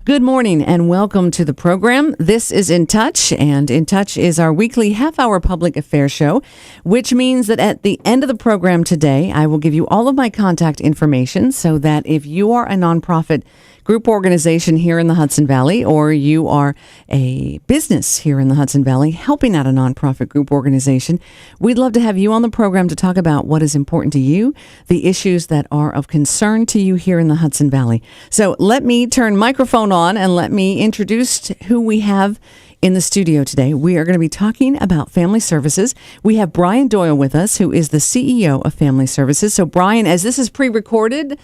Good morning and welcome to the program. This is In Touch, and In Touch is our weekly half-hour public affairs show, which means that at the end of the program today, I will give you all of my contact information so that if you are a nonprofit group organization here in the Hudson Valley, or you are a business here in the Hudson Valley helping out a nonprofit group organization, we'd love to have you on the program to talk about what is important to you, the issues that are of concern to you here in the Hudson Valley. So let me turn microphone on and let me introduce who we have in the studio today. We are going to be talking about family services. We have Brian Doyle with us, who is the CEO of Family Services. So Brian, as this is pre-recorded,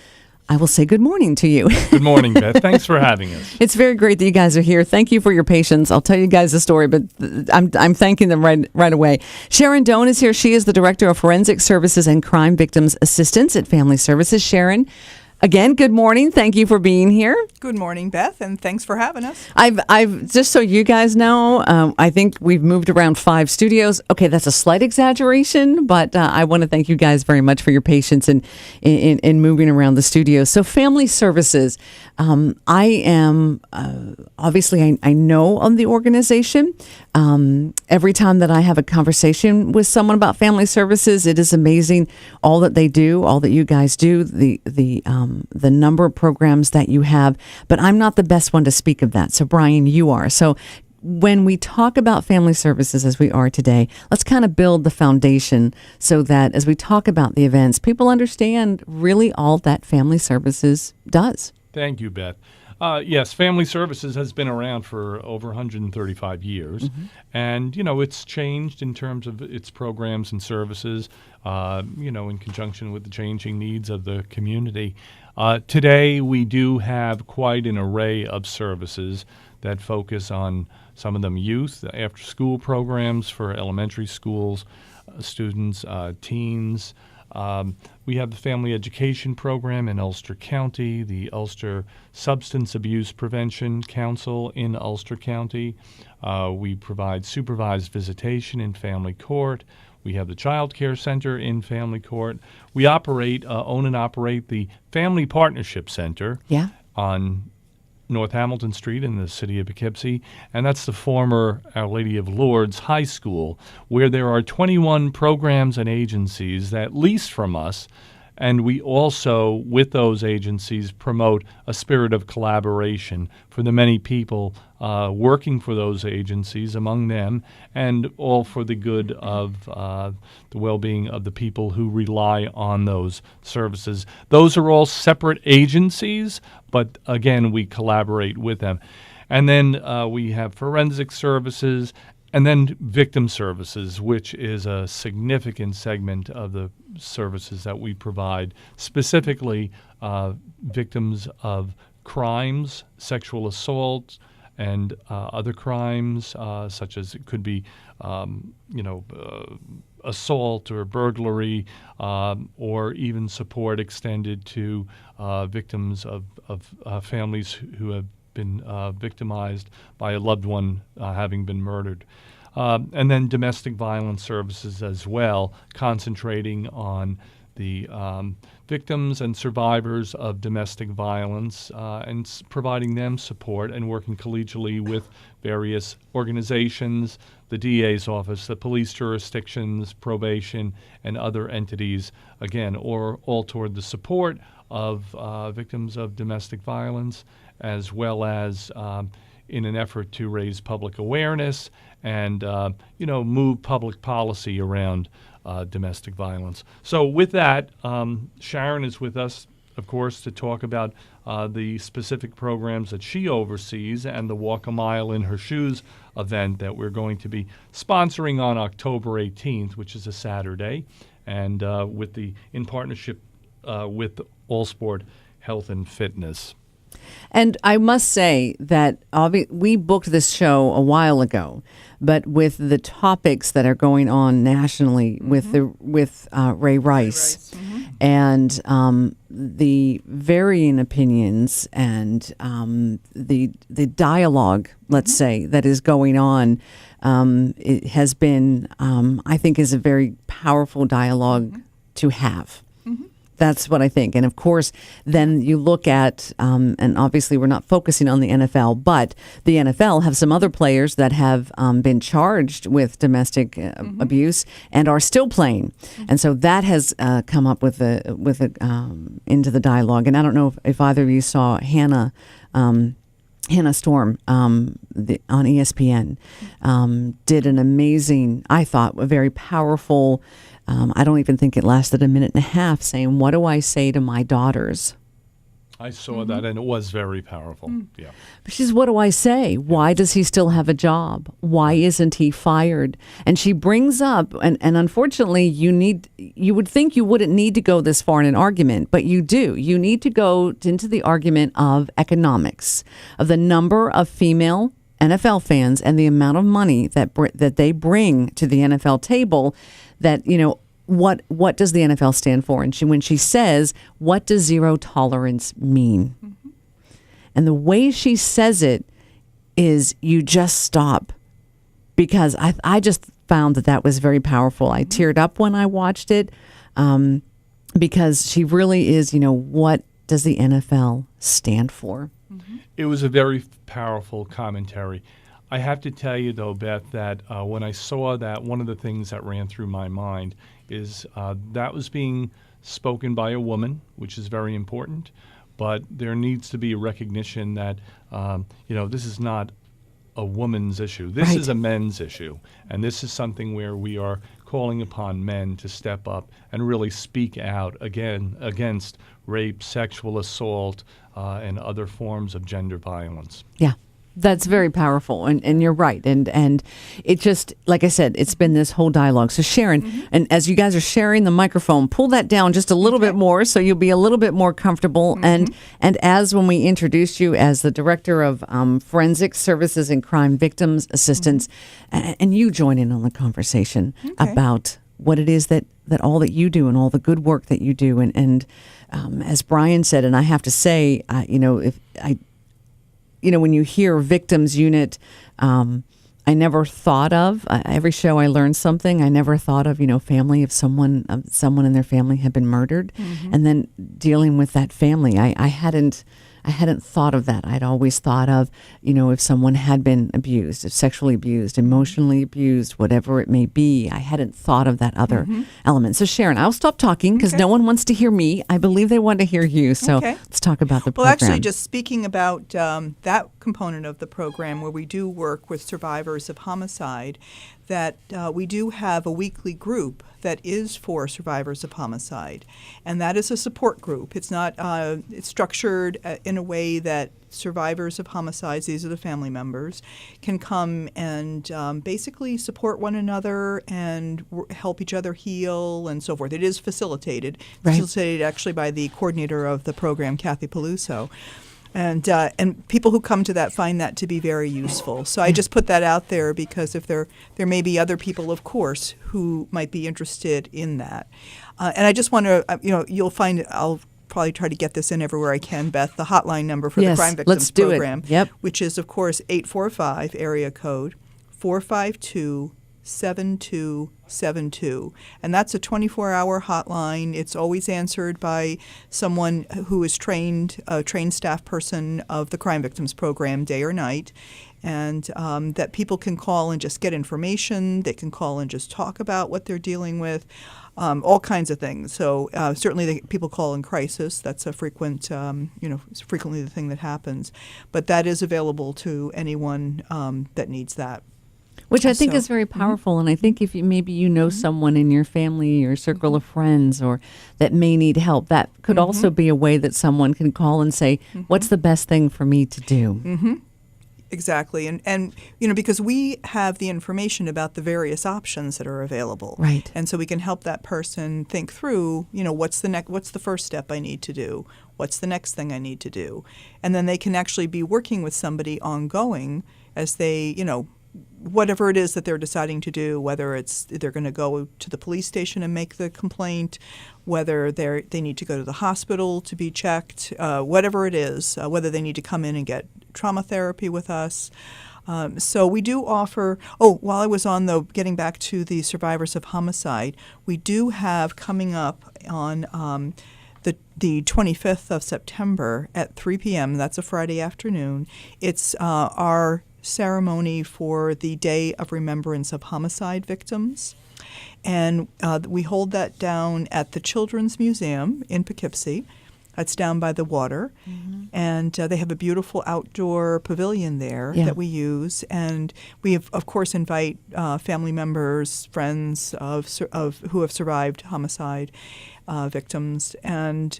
I will say good morning to you. Good morning, Beth. Thanks for having us. It's very great that you guys are here. Thank you for your patience. I'll tell you guys the story, but I'm thanking them right away. Sharon Doan is here. She is the Director of Forensic Services and Crime Victims Assistance at Family Services. Sharon, again, good morning. Thank you for being here. Good morning, Beth, and thanks for having us. I've just so you guys know, I think we've moved around 5 studios. Okay, that's a slight exaggeration, but I want to thank you guys very much for your patience in moving around the studios. So Family Services, I am, obviously I know of the organization. Every time that I have a conversation with someone about Family Services, it is amazing all that they do, all that you guys do, the number of programs that you have. But I'm not the best one to speak of that. So Brian, you are. So when we talk about Family Services as we are today, let's kind of build the foundation so that as we talk about the events, people understand really all that Family Services does. Thank you, Beth. Yes, Family Services has been around for over 135 years, and, it's changed in terms of its programs and services, in conjunction with the changing needs of the community. Today, we do have quite an array of services that focus on some of them youth, after-school programs for elementary schools, students, teens. We have the Family Education Program in Ulster County, the Ulster Substance Abuse Prevention Council in Ulster County. We provide supervised visitation in family court. We have the Child Care Center in family court. We own and operate the Family Partnership Center on North Hamilton Street in the city of Poughkeepsie, and that's the former Our Lady of Lourdes High School, where there are 21 programs and agencies that lease from us, and we also, with those agencies, promote a spirit of collaboration for the many people working for those agencies, among them, and all for the good of the well-being of the people who rely on those services. Those are all separate agencies, but again, we collaborate with them. And then we have forensic services, and then victim services, which is a significant segment of the services that we provide, specifically victims of crimes, sexual assault, and other crimes, such as it could be, assault or burglary, or even support extended to victims of families who have been victimized by a loved one having been murdered. And then domestic violence services as well, concentrating on the victims and survivors of domestic violence and providing them support and working collegially with various organizations, the DA's office, the police jurisdictions, probation, and other entities, again, or all toward the support of victims of domestic violence, as well as in an effort to raise public awareness and, move public policy around domestic violence. So with that, Sharon is with us, of course, to talk about the specific programs that she oversees and the Walk a Mile in Her Shoes event that we're going to be sponsoring on October 18th, which is a Saturday, and in partnership with All Sport Health and Fitness. And I must say that we booked this show a while ago, but with the topics that are going on nationally with Ray Rice, and the varying opinions and the dialogue, let's say, that is going on, it has been, I think, is a very powerful dialogue to have. That's what I think. And of course, then you look at, and obviously we're not focusing on the NFL, but the NFL have some other players that have been charged with domestic abuse and are still playing. And so that has come up with into the dialogue. And I don't know if either of you saw Hannah Storm on ESPN did an amazing, I thought, a very powerful, I don't even think it lasted a minute and a half, saying, what do I say to my daughters? I saw that, and it was very powerful. Yeah. She says, what do I say? Why does he still have a job? Why isn't he fired? And she brings up, and unfortunately, you would think you wouldn't need to go this far in an argument, but you do. You need to go into the argument of economics, of the number of female NFL fans and the amount of money that they bring to the NFL table. That, what does the NFL stand for? And when she says, what does zero tolerance mean? Mm-hmm. And the way she says it is you just stop, because I just found that was very powerful. I teared up when I watched it because she really is, what does the NFL stand for? Mm-hmm. It was a very powerful commentary. I have to tell you, though, Beth, that when I saw that, one of the things that ran through my mind is that was being spoken by a woman, which is very important, but there needs to be a recognition that, this is not a woman's issue. This is a men's issue, and this is something where we are calling upon men to step up and really speak out against rape, sexual assault, and other forms of gender violence. Yeah. That's very powerful, and you're right. And it just, like I said, it's been this whole dialogue. So Sharon, and as you guys are sharing the microphone, pull that down just a little bit more so you'll be a little bit more comfortable. And as when we introduced you as the Director of Forensic Services and Crime Victims Assistance, and you join in on the conversation about what it is that all that you do and all the good work that you do. And as Brian said, and I have to say, when you hear victims unit, I never thought of, every show I learned something. I never thought of, family of someone in their family had been murdered, and then dealing with that family. I hadn't thought of that. I'd always thought of, if someone had been abused, if sexually abused, emotionally abused, whatever it may be. I hadn't thought of that other element. So Sharon, I'll stop talking because no one wants to hear me. I believe they want to hear you. So let's talk about the program. Well, actually, just speaking about that component of the program where we do work with survivors of homicide, that we do have a weekly group that is for survivors of homicide, and that is a support group. It's not it's structured in a way that survivors of homicides, these are the family members, can come and basically support one another and help each other heal and so forth. It is facilitated actually by the coordinator of the program, Kathy Peluso. And people who come to that find that to be very useful. So I just put that out there because if there may be other people, of course, who might be interested in that. And I just want to, you'll find, I'll probably try to get this in everywhere I can, Beth, the hotline number for the Crime Victims Program, which is, of course, 845 area code 452 7272, and that's a 24-hour hotline. It's always answered by someone who is trained, a trained staff person of the Crime Victims Program, day or night, and that people can call and just get information. They can call and just talk about what they're dealing with, all kinds of things. So certainly people call in crisis. That's a frequent, it's frequently the thing that happens, but that is available to anyone that needs that. Which I think is very powerful. And I think if you know someone in your family or circle of friends or that may need help, that could also be a way that someone can call and say, what's the best thing for me to do? Exactly. And because we have the information about the various options that are available. Right. And so we can help that person think through, what's the first step I need to do? What's the next thing I need to do? And then they can actually be working with somebody ongoing as they, whatever it is that they're deciding to do, whether it's they're going to go to the police station and make the complaint, whether they need to go to the hospital to be checked, whatever it is, whether they need to come in and get trauma therapy with us. So we do offer, while I was on, though, getting back to the survivors of homicide, we do have coming up on the 25th of September at 3 p.m. That's a Friday afternoon. It's our ceremony for the Day of Remembrance of Homicide Victims. And we hold that down at the Children's Museum in Poughkeepsie. That's down by the water. Mm-hmm. And they have a beautiful outdoor pavilion there that we use. And we, of course, invite family members, friends of who have survived homicide victims. And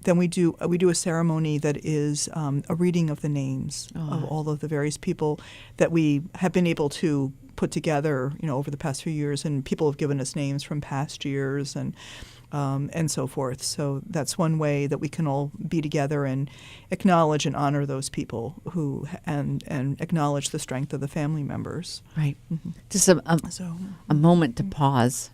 then we do a ceremony that is a reading of the names of all of the various people that we have been able to put together, over the past few years. And people have given us names from past years and so forth. So that's one way that we can all be together and acknowledge and honor those people who and acknowledge the strength of the family members. Right. Mm-hmm. Just a moment to pause,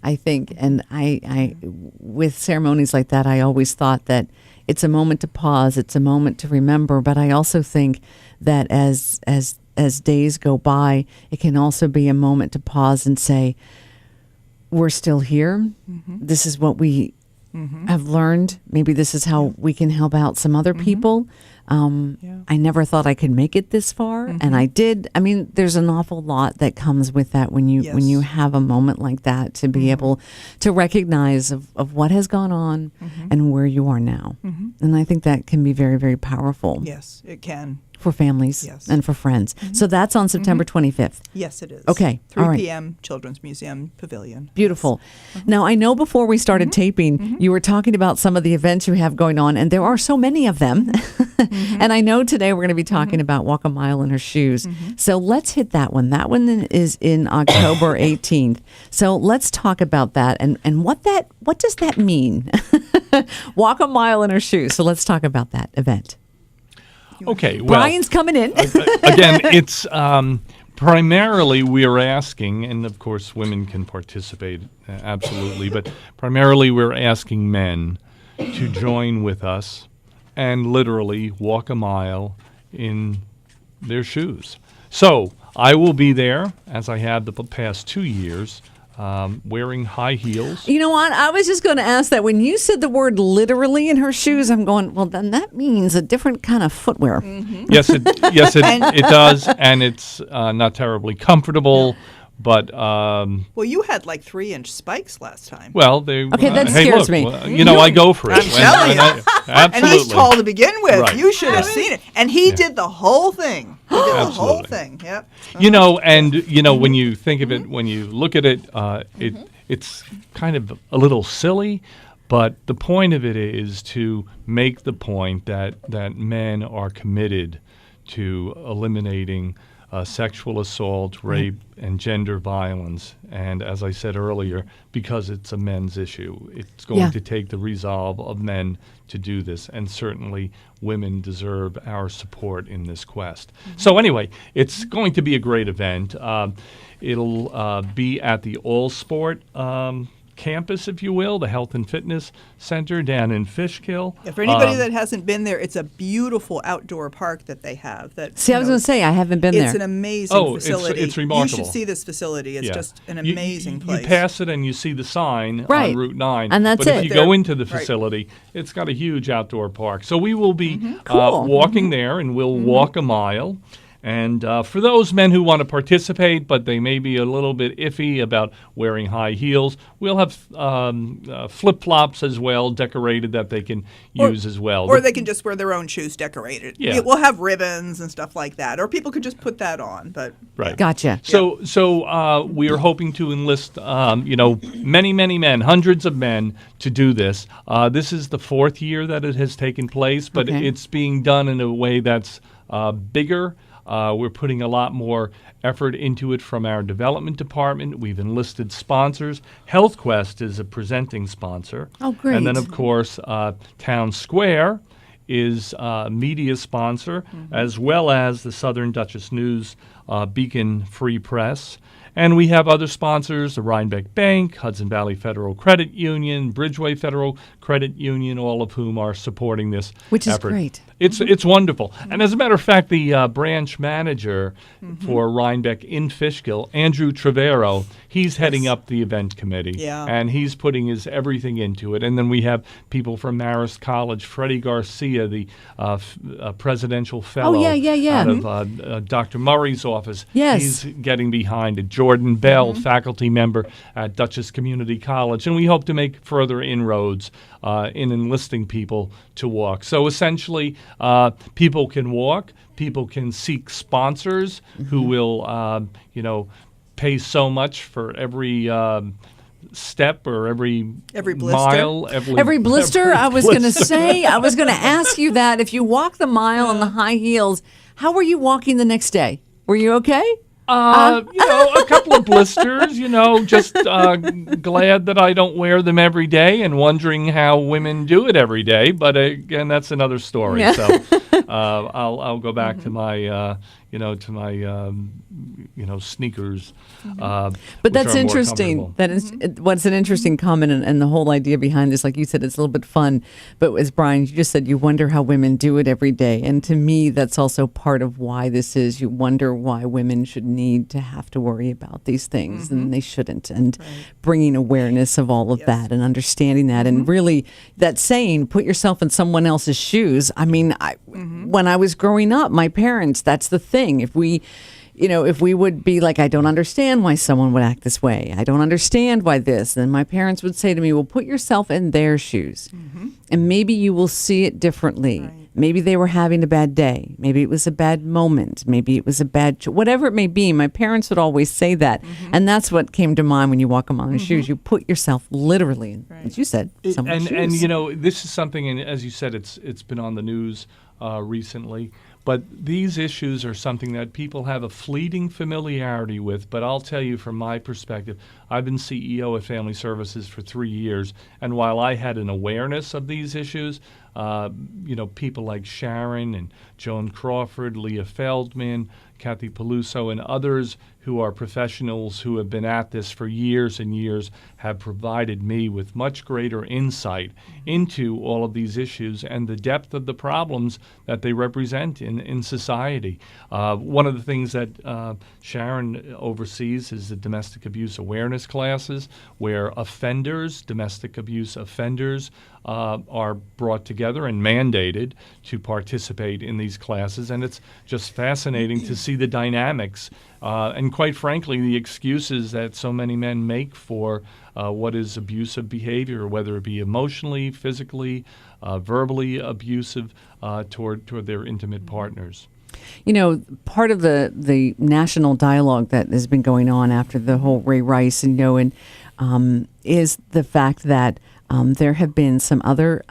I think. And I with ceremonies like that, I always thought that it's a moment to pause, it's a moment to remember. But I also think that as days go by, it can also be a moment to pause and say, we're still here. Mm-hmm. This is what we have learned. Maybe this is how we can help out some other people. I never thought I could make it this far, and I did. I mean, there's an awful lot that comes with that when you have a moment like that, to be able to recognize of what has gone on and where you are now. And I think that can be very, very powerful. Yes, it can. For families and for friends. So that's on September 25th. Yes, it is. Okay. 3 p.m. Children's Museum Pavilion. Beautiful. Yes. Now, I know before we started taping, you were talking about some of the events you have going on, and there are so many of them. And I know today we're going to be talking about Walk a Mile in Her Shoes. So let's hit that one. That one is in October 18th. So let's talk about that and what does that mean? Walk a mile in her shoes. So let's talk about that event. Okay, well, Brian's coming in. Again, it's primarily we're asking, and of course women can participate absolutely, but primarily we're asking men to join with us and literally walk a mile in their shoes. So I will be there, as I have the past 2 years, wearing high heels. You know what? I was just going to ask that. When you said the word literally in her shoes, I'm going, well, then that means a different kind of footwear. Yes, it does, and it's not terribly comfortable. But well, you had like 3-inch spikes last time. Well, they that hey, scares look, me. Well, I go for it. I'm telling you. Absolutely. And he's tall to begin with. Right. You should have seen it. And he did the whole thing. He did the whole thing. Yep. When you think of it, when you look at it, it's kind of a little silly. But the point of it is to make the point that men are committed to eliminating sexual assault, rape, and gender violence. And as I said earlier, because it's a men's issue, it's going to take the resolve of men to do this. And certainly women deserve our support in this quest. So anyway, it's going to be a great event. It'll be at the All Sport campus, if you will, the Health and Fitness Center down in Fishkill. Yeah, for anybody that hasn't been there, it's a beautiful outdoor park that they have. I was going to say, I haven't been there. It's an amazing facility. It's remarkable. You should see this facility. It's just an amazing place. You pass it and you see the sign on Route 9. And that's But if you go into the facility, it's got a huge outdoor park. So we will be walking there, and we'll walk a mile. And for those men who want to participate, but they may be a little bit iffy about wearing high heels, we'll have flip-flops as well, decorated, that they can use as well. Or they can just wear their own shoes decorated. Yeah. We'll have ribbons and stuff like that. Or people could just put that on. But right. Gotcha. So we are hoping to enlist, many, many men, hundreds of men, to do this. This is the 4th year that it has taken place, but it's being done in a way that's bigger. We're putting a lot more effort into it from our development department. We've enlisted sponsors. HealthQuest is a presenting sponsor. Oh, great. And then, of course, Townsquare is a media sponsor, as well as the Southern Dutchess News Beacon Free Press. And we have other sponsors, the Rhinebeck Bank, Hudson Valley Federal Credit Union, Bridgeway Federal Credit Union, all of whom are supporting this Which is effort. great. It's wonderful. And as a matter of fact, the branch manager for Rhinebeck in Fishkill, Andrew Trevero, he's heading up the event committee. Yeah. And he's putting his everything into it. And then we have people from Marist College, Freddie Garcia, the presidential fellow out of Dr. Murray's office. Yes. He's getting behind it. Jordan Bell, faculty member at Dutchess Community College. And we hope to make further inroads in enlisting people to walk. So essentially, people can walk. People can seek sponsors who will, pay so much for every step or every blister. mile. Every blister? I was going to say, I was going to ask you that. If you walk the mile in the high heels, how were you walking the next day? Were you okay? A couple of blisters, just glad that I don't wear them every day and wondering how women do it every day. But again, that's another story. Yeah. So I'll go back to my, sneakers. But that's interesting. That is what's an interesting comment, and the whole idea behind this, like you said, it's a little bit fun. But as Brian, you just said, you wonder how women do it every day, and to me, that's also part of why this is. You wonder why women should need to have to worry about these things, and they shouldn't. And bringing awareness of all of that, and understanding that, and really that saying, "Put yourself in someone else's shoes." I mean, when I was growing up, my parents, that's the thing. If we would be like, I don't understand why someone would act this way. I don't understand why this. Then my parents would say to me, well, put yourself in their shoes. And maybe you will see it differently. Right. Maybe they were having a bad day. Maybe it was a bad moment. Maybe it was a bad, whatever it may be. My parents would always say that. And that's what came to mind when you walk among the shoes. You put yourself literally, as you said, someone's shoes. And this is something, and as you said, it's been on the news recently. But these issues are something that people have a fleeting familiarity with. But I'll tell you from my perspective, I've been CEO at Family Services for 3 years. And while I had an awareness of these issues, people like Sharon and Joan Crawford, Leah Feldman, Kathy Peluso, and others who are professionals who have been at this for years and years have provided me with much greater insight into all of these issues and the depth of the problems that they represent in society. One of the things that Sharon oversees is the domestic abuse awareness classes, where domestic abuse offenders, are brought together and mandated to participate in these classes. And it's just fascinating to see the dynamics and, quite frankly, the excuses that so many men make for what is abusive behavior, whether it be emotionally, physically, verbally abusive toward their intimate partners. Part of the national dialogue that has been going on after the whole Ray Rice is the fact that there have been some other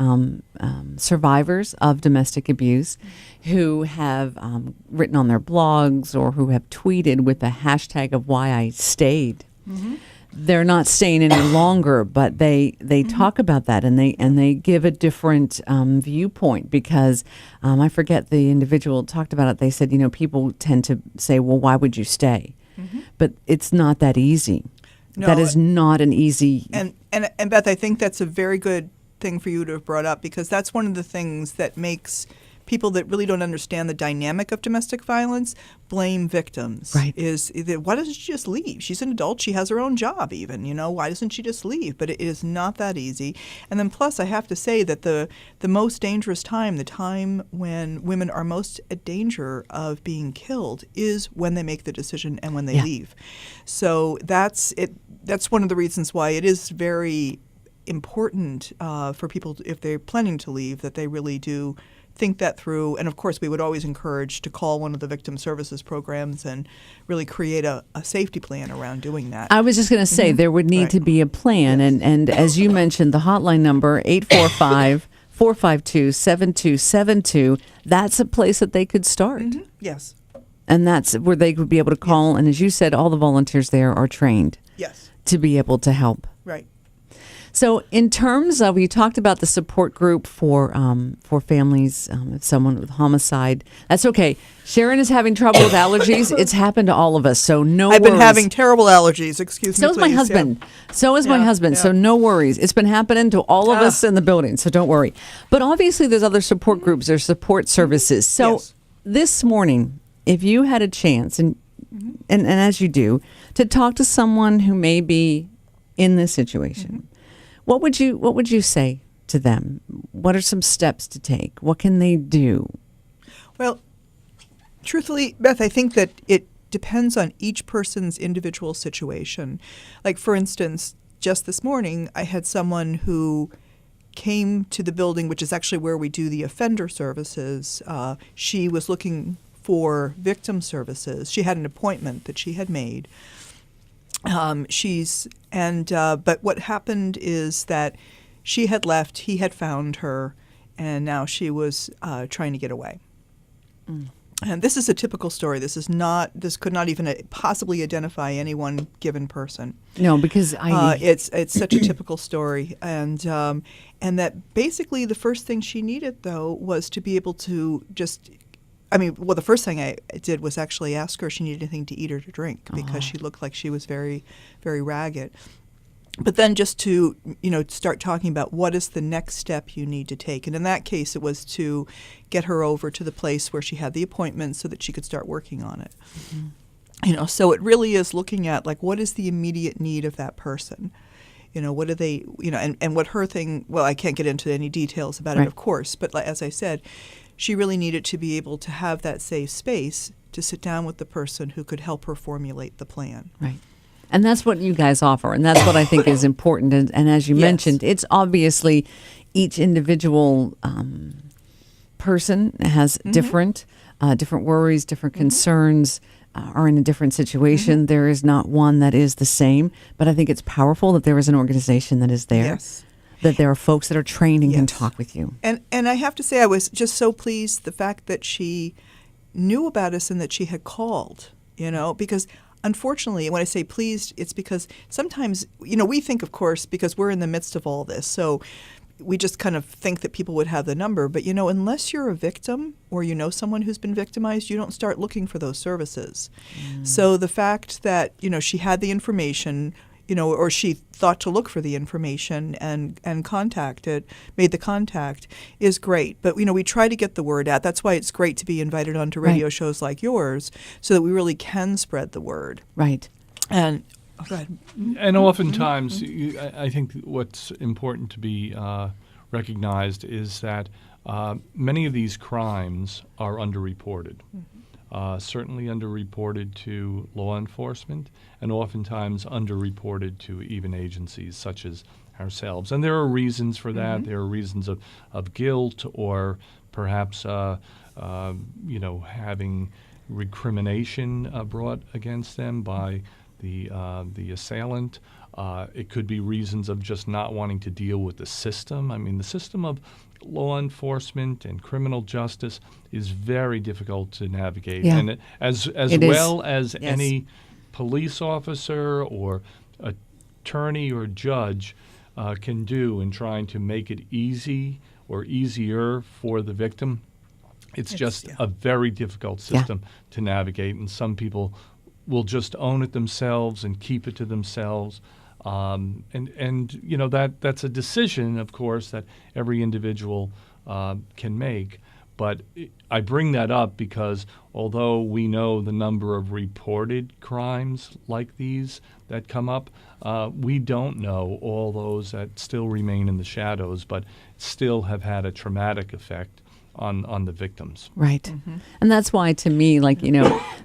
survivors of domestic abuse who have written on their blogs or who have tweeted with the hashtag of why I stayed. They're not staying any longer, but they talk about that and they give a different viewpoint because I forget the individual talked about it. They said, people tend to say, well, why would you stay? But it's not that easy. No, that is not an easy. And Beth, I think that's a very good thing for you to have brought up because that's one of the things that makes people that really don't understand the dynamic of domestic violence blame victims. Right. Is that why doesn't she just leave? She's an adult. She has her own job even, why doesn't she just leave? But it is not that easy. And then plus I have to say that the most dangerous time, the time when women are most at danger of being killed is when they make the decision and when they leave. So that's it. That's one of the reasons why it is very important for people, if they're planning to leave, that they really do think that through. And of course, we would always encourage to call one of the victim services programs and really create a safety plan around doing that. I was just going to say there would need to be a plan. Yes. And as you mentioned, the hotline number, 845-452-7272, that's a place that they could start. Yes. And that's where they would be able to call. Yes. And as you said, all the volunteers there are trained. Yes. To be able to help. Right. So, in terms of, you talked about the support group for families, if someone with homicide. That's okay. Sharon is having trouble with allergies. It's happened to all of us, so no worries. I've been having terrible allergies. Excuse me, So is my please. husband. Yeah. So is my husband. So no worries. It's been happening to all of us in the building, so don't worry. But obviously, there's other support groups. There's support services. So this morning, if you had a chance, and as you do, to talk to someone who may be in this situation, what would you say to them? What are some steps to take? What can they do? Well, truthfully, Beth, I think that it depends on each person's individual situation. Like, for instance, just this morning, I had someone who came to the building, which is actually where we do the offender services. She was looking for victim services. She had an appointment that she had made. But what happened is that she had left, he had found her, and now she was trying to get away. And this is a typical story. This could not even possibly identify any one given person. No, because it's such a typical story, and that basically the first thing she needed, though, was to be able to the first thing I did was actually ask her if she needed anything to eat or to drink, because she looked like she was very, very ragged. But then just to, start talking about what is the next step you need to take. And in that case, it was to get her over to the place where she had the appointment so that she could start working on it. Mm-hmm. So it really is looking at, like, what is the immediate need of that person? What do they, and what her thing, well, I can't get into any details about it, of course. But as I said, she really needed to be able to have that safe space to sit down with the person who could help her formulate the plan. Right. And that's what you guys offer, and that's what I think is important. And as you mentioned, it's obviously each individual person has different worries, different concerns, are in a different situation. There is not one that is the same, but I think it's powerful that there is an organization that is there. Yes. That there are folks that are trained and can talk with you. And I have to say, I was just so pleased the fact that she knew about us and that she had called, because unfortunately, when I say pleased, it's because sometimes, we think, of course, because we're in the midst of all this, so we just kind of think that people would have the number. But, unless you're a victim or someone who's been victimized, you don't start looking for those services. So the fact that, she had the information, or she thought to look for the information and made the contact, is great. But, we try to get the word out. That's why it's great to be invited onto radio shows like yours, so that we really can spread the word. Right. And go ahead. And oftentimes, I think what's important to be recognized is that many of these crimes are underreported. Certainly underreported to law enforcement, and oftentimes underreported to even agencies such as ourselves. And there are reasons for that. There are reasons of guilt, or perhaps having recrimination brought against them by the assailant. It could be reasons of just not wanting to deal with the system. I mean, the system of law enforcement and criminal justice is very difficult to navigate, and as well as any police officer or attorney or judge can do in trying to make it easy or easier for the victim. It's just a very difficult system to navigate, and some people will just own it themselves and keep it to themselves. That's a decision, of course, that every individual can make. But I bring that up because although we know the number of reported crimes like these that come up, we don't know all those that still remain in the shadows, but still have had a traumatic effect on the victims. Right. And that's why, to me,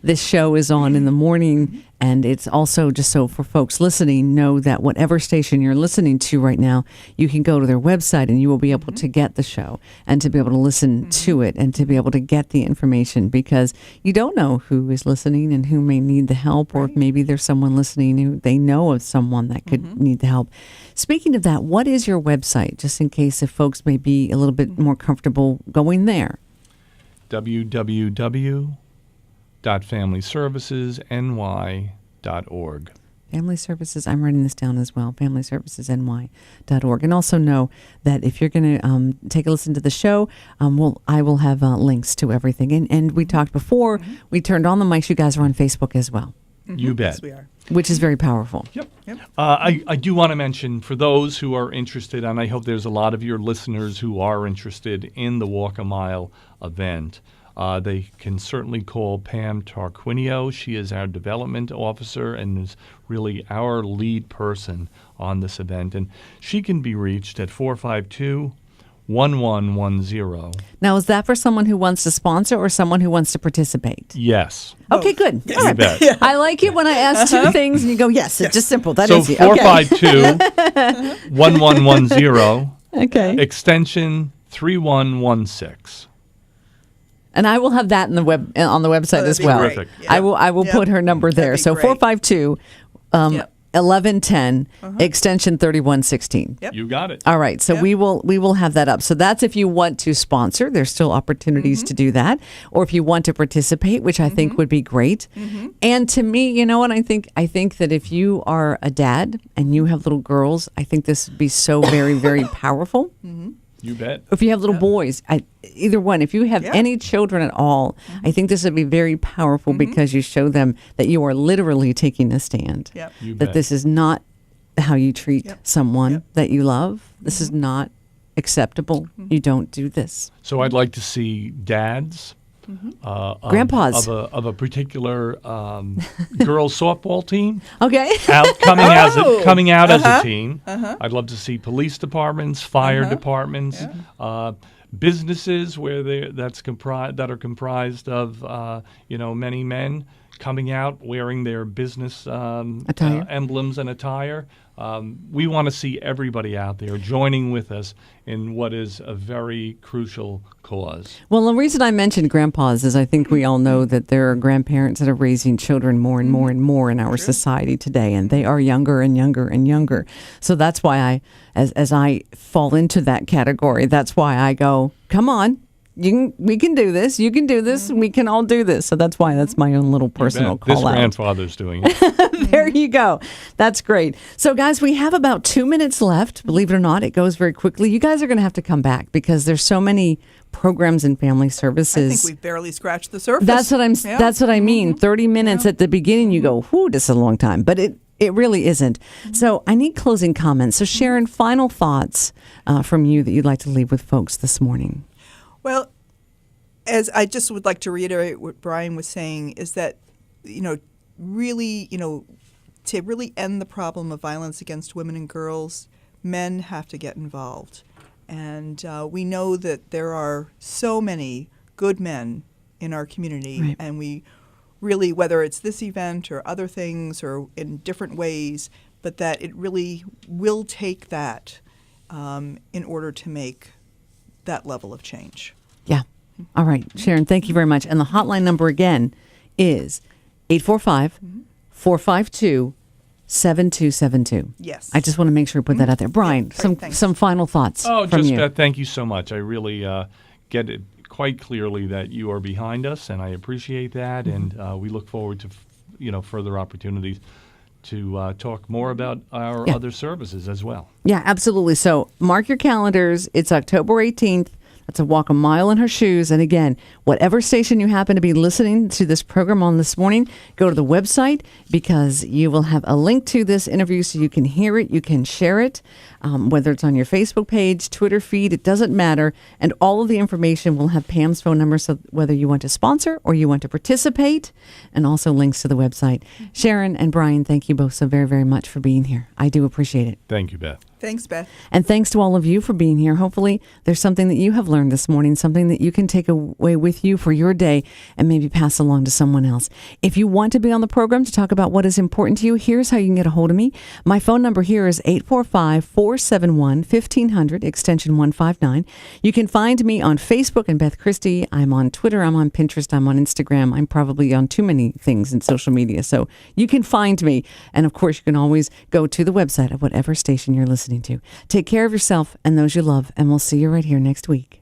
this show is on in the morning, and it's also just so for folks listening know that whatever station you're listening to right now, you can go to their website and you will be able to get the show and to be able to listen to it and to be able to get the information, because you don't know who is listening and who may need the help, or if maybe there's someone listening who they know of someone that could need the help. Speaking of that, what is your website, just in case if folks may be a little bit more comfortable going there? www.familyservicesny.org. Family Services, I'm writing this down as well, FamilyServicesNY.org. And also know that if you're going to take a listen to the show, I will have links to everything. And we talked before we turned on the mics, you guys are on Facebook as well. You bet. Yes, we are. Which is very powerful. Yep. I do want to mention, for those who are interested, and I hope there's a lot of your listeners who are interested in the Walk a Mile event, they can certainly call Pam Tarquinio. She is our development officer and is really our lead person on this event. And she can be reached at 452-1110. Now, is that for someone who wants to sponsor or someone who wants to participate? Yes. Okay, good. All right. bet. I like it when I ask two things and you go, yes, it's just simple. That So is it. 452-1110, Okay. extension 3116. And I will have that in the web on the website that'd as be well. great. Terrific. Yeah. I will Yep. put her number there. That'd be So great. 452 Yep. 1110 extension 3116. Yep. You got it. All right, so Yep. we will have that up. So that's if you want to sponsor. There's still opportunities to do that, or if you want to participate, which I think would be great. And to me, you know what I think? I think that if you are a dad and you have little girls, I think this would be so very, very powerful. You bet. If you have little boys, either one, if you have Yeah. any children at all, I think this would be very powerful because you show them that you are literally taking a stand. Yep. You That bet. this is not how you treat Yep. someone Yep. that you love. This is not acceptable. You don't do this. So I'd like to see dads, of- Grandpas. of a particular girls softball team Okay. out coming out as a team. I'd love to see police departments, fire departments, businesses where that are comprised of many men coming out wearing their business Attire. emblems and attire. We want to see everybody out there joining with us in what is a very crucial cause. Well, the reason I mentioned grandpas is I think we all know that there are grandparents that are raising children more and more and more in our society today, and they are younger and younger and younger. So that's why as I fall into that category, that's why I go, come on. We can do this. You can do this. We can all do this. So that's why that's my own little personal This call out. grandfather's doing it. There you go. That's great. So, guys, we have about 2 minutes left. Believe it or not, it goes very quickly. You guys are going to have to come back because there's so many programs in family I services. think we've barely scratched the surface. That's what Yeah. That's what I mean. 30 minutes at the beginning, you go, whoo, this is a long time. But it really isn't. So I need closing comments. So, Sharon, final thoughts from you that you'd like to leave with folks this morning. Well, as I just would like to reiterate what Brian was saying is that, really, to really end the problem of violence against women and girls, men have to get involved. And we know that there are so many good men in our community, Right. and we really, whether it's this event or other things or in different ways, but that it really will take that in order to make that level of change. Yeah. All right, Sharon, thank you very much. And the hotline number again is 845-452-7272. Yes. I just want to make sure we put that out there. Brian, great, some thanks. some final thoughts from Just you. Beth, thank you so much. I really get it quite clearly that you are behind us, and I appreciate that. And we look forward to further opportunities to talk more about our other services as well. Yeah, absolutely. So mark your calendars. It's October 18th. That's a walk a mile in her shoes. And again, whatever station you happen to be listening to this program on this morning, go to the website because you will have a link to this interview so you can hear it, you can share it, whether it's on your Facebook page, Twitter feed, it doesn't matter. And all of the information will have Pam's phone number, so whether you want to sponsor or you want to participate, and also links to the website. Sharon and Brian, thank you both so very, very much for being here. I do appreciate it. Thank you, Beth. Thanks, Beth. And thanks to all of you for being here. Hopefully there's something that you have learned this morning, something that you can take away with you for your day and maybe pass along to someone else. If you want to be on the program to talk about what is important to you, here's how you can get a hold of me. My phone number here is 845-471-1500, extension 159. You can find me on Facebook and Beth Christy. I'm on Twitter. I'm on Pinterest. I'm on Instagram. I'm probably on too many things in social media. So you can find me. And of course, you can always go to the website of whatever station you're listening to. Take care of yourself and those you love, and we'll see you right here next week.